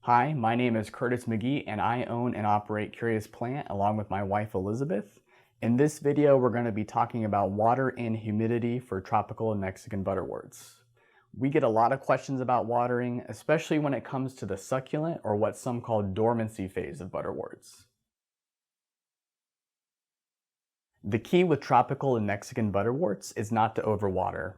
Hi, my name is Curtis McGee and I own and operate Curious Plant along with my wife Elizabeth. In this video, we're going to be talking about water and humidity for tropical and Mexican butterworts. We get a lot of questions about watering, especially when it comes to the succulent or what some call dormancy phase of butterworts. The key with tropical and Mexican butterworts is not to overwater.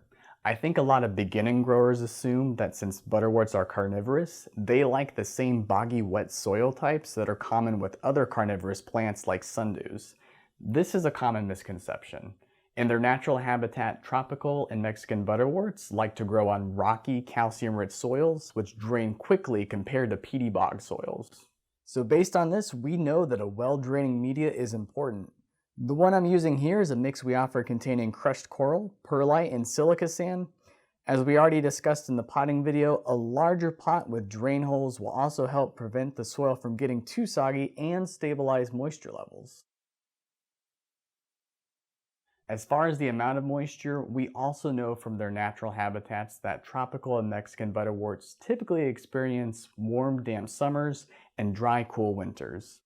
I think a lot of beginning growers assume that since butterworts are carnivorous, they like the same boggy wet soil types that are common with other carnivorous plants like sundews. This is a common misconception. In their natural habitat, tropical and Mexican butterworts like to grow on rocky, calcium-rich soils, which drain quickly compared to peaty bog soils. So based on this, we know that a well-draining media is important. The one I'm using here is a mix we offer containing crushed coral, perlite, and silica sand. As we already discussed in the potting video, a larger pot with drain holes will also help prevent the soil from getting too soggy and stabilize moisture levels. As far as the amount of moisture, we also know from their natural habitats that tropical and Mexican butterworts typically experience warm, damp summers and dry, cool winters.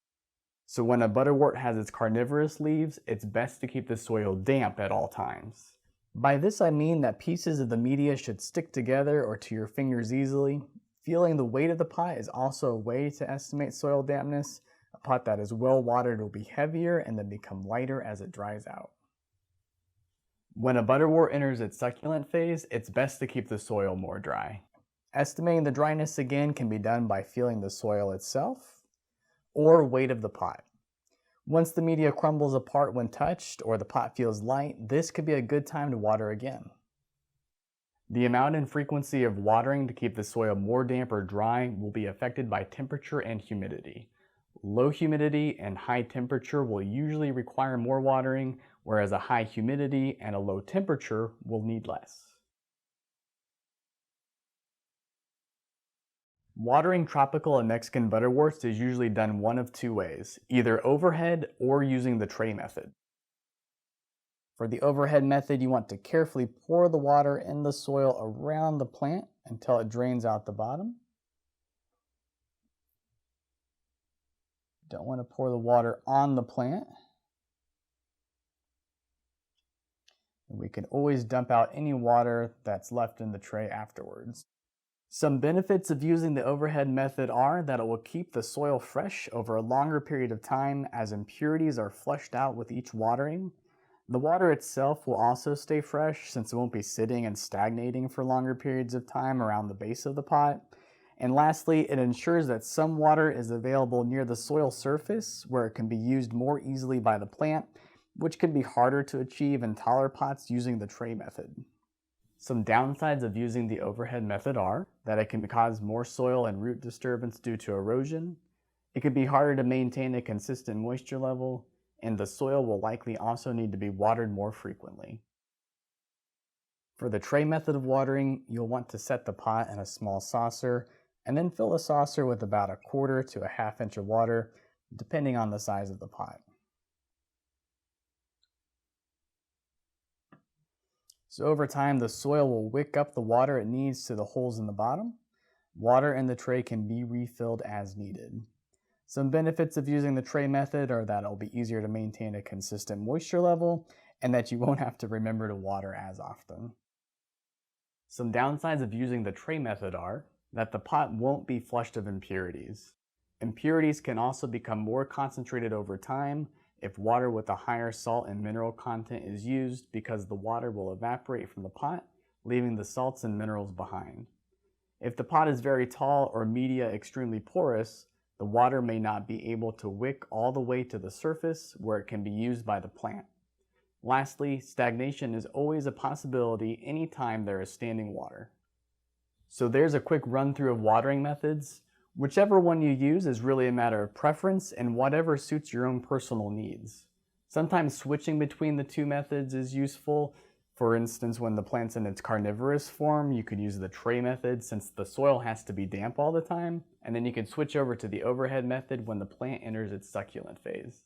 So when a butterwort has its carnivorous leaves, it's best to keep the soil damp at all times. By this I mean that pieces of the media should stick together or to your fingers easily. Feeling the weight of the pot is also a way to estimate soil dampness. A pot that is well watered will be heavier and then become lighter as it dries out. When a butterwort enters its succulent phase, it's best to keep the soil more dry. Estimating the dryness again can be done by feeling the soil itself or weight of the pot. Once the media crumbles apart when touched or the pot feels light, this could be a good time to water again. The amount and frequency of watering to keep the soil more damp or dry will be affected by temperature and humidity. Low humidity and high temperature will usually require more watering, whereas a high humidity and a low temperature will need less. Watering tropical and Mexican butterworts is usually done one of two ways, either overhead or using the tray method. For the overhead method, you want to carefully pour the water in the soil around the plant until it drains out the bottom. Don't want to pour the water on the plant. And we can always dump out any water that's left in the tray afterwards. Some benefits of using the overhead method are that it will keep the soil fresh over a longer period of time as impurities are flushed out with each watering. The water itself will also stay fresh since it won't be sitting and stagnating for longer periods of time around the base of the pot. And lastly, it ensures that some water is available near the soil surface where it can be used more easily by the plant, which can be harder to achieve in taller pots using the tray method. Some downsides of using the overhead method are that it can cause more soil and root disturbance due to erosion. It can be harder to maintain a consistent moisture level, and the soil will likely also need to be watered more frequently. For the tray method of watering, you'll want to set the pot in a small saucer and then fill the saucer with about 1/4 to 1/2 inch of water, depending on the size of the pot. So over time, the soil will wick up the water it needs to the holes in the bottom. Water in the tray can be refilled as needed. Some benefits of using the tray method are that it'll be easier to maintain a consistent moisture level and that you won't have to remember to water as often. Some downsides of using the tray method are that the pot won't be flushed of impurities. Impurities can also become more concentrated over time if water with a higher salt and mineral content is used because the water will evaporate from the pot, leaving the salts and minerals behind. If the pot is very tall or media extremely porous, the water may not be able to wick all the way to the surface where it can be used by the plant. Lastly, stagnation is always a possibility anytime there is standing water. So there's a quick run through of watering methods. Whichever one you use is really a matter of preference and whatever suits your own personal needs. Sometimes switching between the two methods is useful. For instance, when the plant's in its carnivorous form, you could use the tray method since the soil has to be damp all the time, and then you can switch over to the overhead method when the plant enters its succulent phase.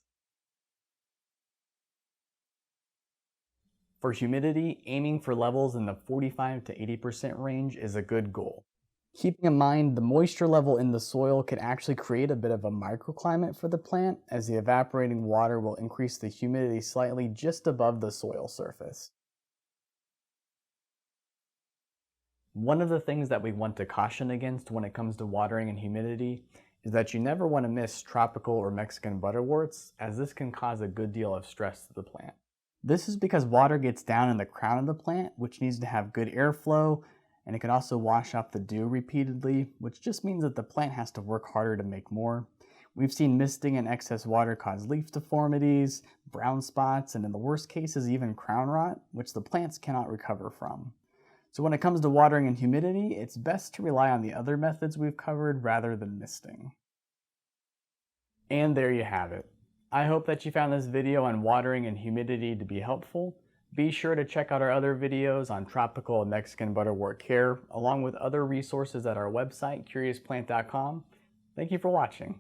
For humidity, aiming for levels in the 45 to 80% range is a good goal. Keeping in mind the moisture level in the soil can actually create a bit of a microclimate for the plant, as the evaporating water will increase the humidity slightly just above the soil surface. One of the things that we want to caution against when it comes to watering and humidity is that you never want to miss tropical or Mexican butterworts, as this can cause a good deal of stress to the plant. This is because water gets down in the crown of the plant, which needs to have good airflow, and it can also wash off the dew repeatedly, which just means that the plant has to work harder to make more. We've seen misting and excess water cause leaf deformities, brown spots, and in the worst cases, even crown rot, which the plants cannot recover from. So when it comes to watering and humidity, it's best to rely on the other methods we've covered rather than misting. And there you have it. I hope that you found this video on watering and humidity to be helpful. Be sure to check out our other videos on tropical and Mexican butterwort care, along with other resources at our website, CuriousPlant.com. Thank you for watching.